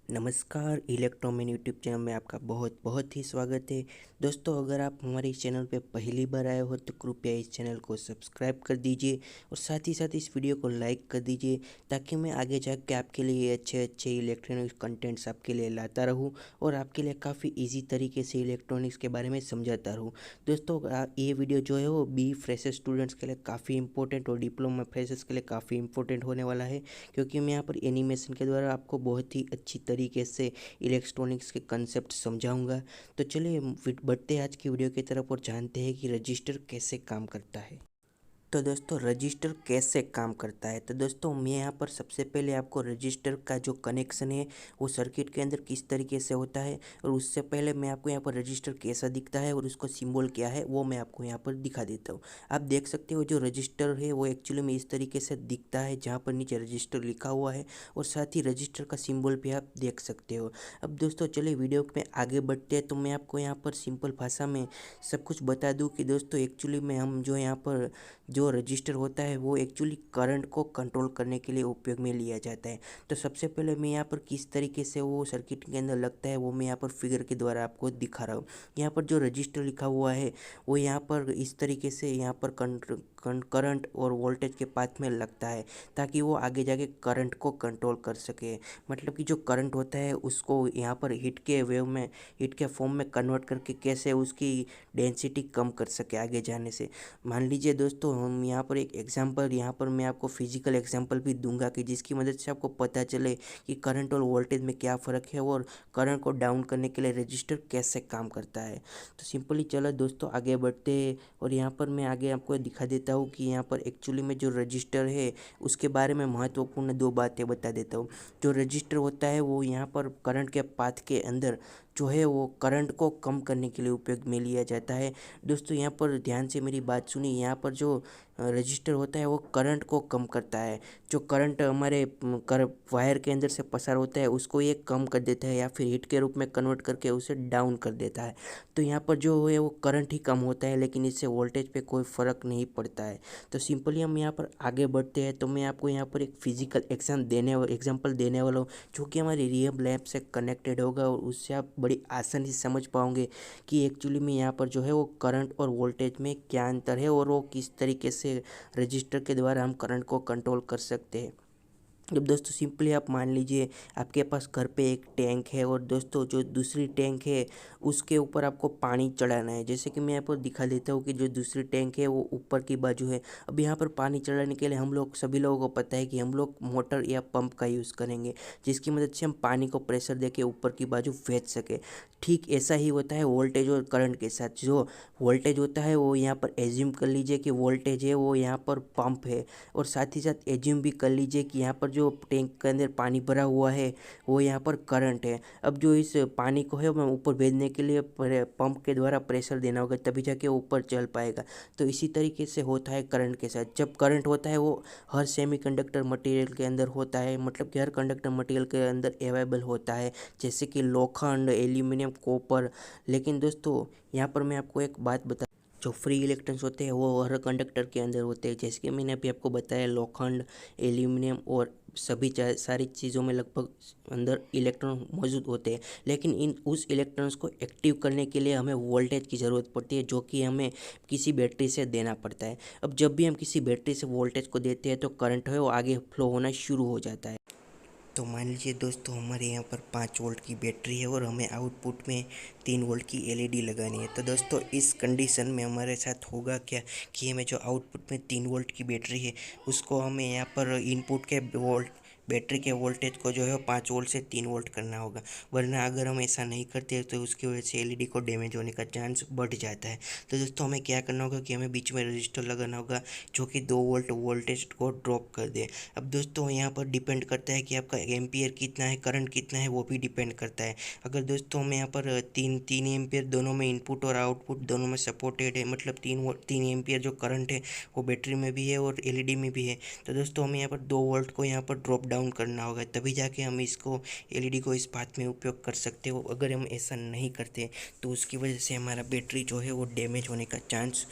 नमस्कार, इलेक्ट्रोमैन YouTube channel में आपका बहुत बहुत ही स्वागत है। दोस्तों, अगर आप हमारे इस चैनल पे पहली बार आए हो तो कृपया इस चैनल को सब्सक्राइब कर दीजिए और साथ ही साथ इस वीडियो को लाइक कर दीजिए, ताकि मैं आगे जाके आपके लिए अच्छे अच्छे इलेक्ट्रॉनिक्स कंटेंट्स आपके लिए लाता रहूं और आपके लिए काफ़ी इजी तरीके से इलेक्ट्रॉनिक्स के बारे में समझाता रहूं। दोस्तों, ये वीडियो जो है वो बी फ्रेशर स्टूडेंट्स के लिए काफ़ी इंपॉर्टेंट और डिप्लोमा फ्रेशर्स के लिए काफ़ी इंपॉर्टेंट होने वाला है, क्योंकि मैं यहाँ पर एनिमेशन के द्वारा आपको बहुत ही अच्छी तरीके से इलेक्ट्रॉनिक्स के कंसेप्ट समझाऊंगा। तो चलिए बढ़ते हैं आज की वीडियो की तरफ और जानते हैं कि रजिस्टर कैसे काम करता है। तो दोस्तों, रजिस्टर कैसे काम करता है। तो दोस्तों, मैं यहाँ पर सबसे पहले आपको रजिस्टर का जो कनेक्शन है वो सर्किट के अंदर किस तरीके से होता है, और उससे पहले मैं आपको यहाँ पर रजिस्टर कैसा दिखता है और उसको सिंबल क्या है वो मैं आपको यहाँ पर दिखा देता हूँ। आप देख सकते हो जो रजिस्टर है वो एक्चुअली में इस तरीके से दिखता है, जहाँ पर नीचे रजिस्टर लिखा हुआ है और साथ ही रजिस्टर का सिंबल भी आप देख सकते हो। अब दोस्तों चलिए वीडियो में आगे बढ़ते हैं, तो मैं आपको यहाँ पर सिंपल भाषा में सब कुछ बता दूँ कि दोस्तों एक्चुअली में हम जो यहाँ पर जो रजिस्टर होता है वो एक्चुअली करंट को कंट्रोल करने के लिए उपयोग में लिया जाता है। तो सबसे पहले मैं यहाँ पर किस तरीके से वो सर्किट के अंदर लगता है वो मैं यहाँ पर फिगर के द्वारा आपको दिखा रहा हूँ। यहाँ पर जो रजिस्टर लिखा हुआ है वो यहाँ पर इस तरीके से यहाँ पर करंट और वोल्टेज के पाथ में लगता है, ताकि वो आगे जाके करंट को कंट्रोल कर सके। मतलब कि जो करंट होता है उसको यहाँ पर हीट के फॉर्म में कन्वर्ट करके कैसे उसकी डेंसिटी कम कर सके आगे जाने से। मान लीजिए दोस्तों, हम यहाँ पर एक एग्जांपल, यहाँ पर मैं आपको फिजिकल एग्जांपल भी दूंगा कि जिसकी मदद से आपको पता चले कि करंट और वोल्टेज में क्या फ़र्क है और करंट को डाउन करने के लिए रजिस्टर कैसे काम करता है। तो सिंपली चलो दोस्तों आगे बढ़ते हैं, और यहाँ पर मैं आगे आपको दिखा देता हूँ कि यहाँ पर एक्चुअली में जो रजिस्टर है उसके बारे में महत्वपूर्ण दो बातें बता देता हूँ। जो रजिस्टर होता है वो यहाँ पर करंट के पाथ के अंदर जो है वो करंट को कम करने के लिए उपयोग में लिया जाता है। दोस्तों यहाँ पर ध्यान से मेरी बात सुनिए, यहाँ पर जो रजिस्टर होता है वो करंट को कम करता है। जो करंट हमारे कर वायर के अंदर से पसार होता है उसको ये कम कर देता है, या फिर हीट के रूप में कन्वर्ट करके उसे डाउन कर देता है। तो यहाँ पर जो है वो करंट ही कम होता है, लेकिन इससे वोल्टेज पे कोई फ़र्क नहीं पड़ता है। तो सिंपली हम यहाँ पर आगे बढ़ते हैं, तो मैं आपको यहाँ पर एक फिजिकल एग्जाम्पल देने वाला हूँ, जो कि हमारी रियल लैब से कनेक्टेड होगा, और उससे आप बड़ी आसानी से समझ पाओगे कि एक्चुअली में यहाँ पर जो है वो करंट और वोल्टेज में क्या अंतर है और वो किस तरीके से रजिस्टर के द्वारा हम करंट को कंट्रोल कर सकते हैं। अब दोस्तों सिंपली आप मान लीजिए आपके पास घर पे एक टैंक है, और दोस्तों जो दूसरी टैंक है उसके ऊपर आपको पानी चढ़ाना है। जैसे कि मैं यहाँ पर दिखा देता हूँ कि जो दूसरी टैंक है वो ऊपर की बाजू है। अब यहाँ पर पानी चढ़ाने के लिए हम लोग सभी लोगों को पता है कि हम लोग मोटर या पंप का यूज़ करेंगे, जिसकी मदद से हम पानी को प्रेशर देके ऊपर की बाजू भेज सके। ठीक ऐसा ही होता है वोल्टेज और करंट के साथ। जो वोल्टेज होता है वो यहाँ पर एज्यूम कर लीजिए कि वोल्टेज है वो यहाँ पर पंप है, और साथ ही साथ एज्यूम भी कर लीजिए कि यहाँ पर जो टैंक के अंदर पानी भरा हुआ है वो यहाँ पर करंट है। अब जो इस पानी को है मैं ऊपर भेजने के लिए पंप के द्वारा प्रेशर देना होगा, तभी जाके ऊपर चल पाएगा। तो इसी तरीके से होता है करंट के साथ। जब करंट होता है वो हर सेमीकंडक्टर मटेरियल के अंदर होता है, मतलब कि हर कंडक्टर मटेरियल के अंदर अवेलेबल होता है, जैसे कि लोखंड, एल्यूमिनियम, कॉपर। लेकिन दोस्तों यहाँ पर मैं आपको एक बात बता, जो फ्री इलेक्ट्रॉन्स होते हैं वो हर कंडक्टर के अंदर होते हैं, जैसे कि मैंने अभी आपको बताया लोखंड, एल्यूमिनियम और सभी सारी चीज़ों में लगभग अंदर इलेक्ट्रॉन मौजूद होते हैं। लेकिन इन उस इलेक्ट्रॉन्स को एक्टिव करने के लिए हमें वोल्टेज की ज़रूरत पड़ती है, जो कि हमें किसी बैटरी से देना पड़ता है। अब जब भी हम किसी बैटरी से वोल्टेज को देते हैं तो करंट है वो आगे फ्लो होना शुरू हो जाता है। तो मान लीजिए दोस्तों हमारे यहाँ पर 5 वोल्ट की बैटरी है और हमें आउटपुट में 3 वोल्ट की एलईडी लगानी है। तो दोस्तों इस कंडीशन में हमारे साथ होगा क्या कि हमें जो आउटपुट में 3 वोल्ट की बैटरी है उसको हमें यहाँ पर इनपुट के बैटरी के वोल्टेज को जो है 5 वोल्ट से 3 वोल्ट करना होगा। वरना अगर हम ऐसा नहीं करते तो उसकी वजह से एलईडी को डैमेज होने का चांस बढ़ जाता है। तो दोस्तों हमें क्या करना होगा कि हमें बीच में रजिस्टर लगाना होगा, जो कि 2 वोल्ट वोल्टेज को ड्रॉप कर दे। अब दोस्तों यहाँ पर डिपेंड करता है कि आपका एम्पियर कितना है, करंट कितना है, वो भी डिपेंड करता है। अगर दोस्तों हमें यहाँ पर तीन तीन एम्पियर दोनों में इनपुट और आउटपुट दोनों में सपोर्टेड है, मतलब 3 एम्पियर जो करंट है वो बैटरी में भी है और एलईडी में भी है। तो दोस्तों हमें यहाँ पर 2 वोल्ट को यहाँ पर ड्रॉप डाउन करना होगा, तभी जाके हम इसको एलईडी को इस बात में उपयोग कर सकते हो। अगर हम ऐसा नहीं करते तो उसकी वजह से हमारा बैटरी जो है वो डैमेज होने का चांस,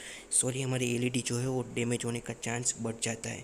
हमारी एलईडी जो है वो डैमेज होने का चांस बढ़ जाता है।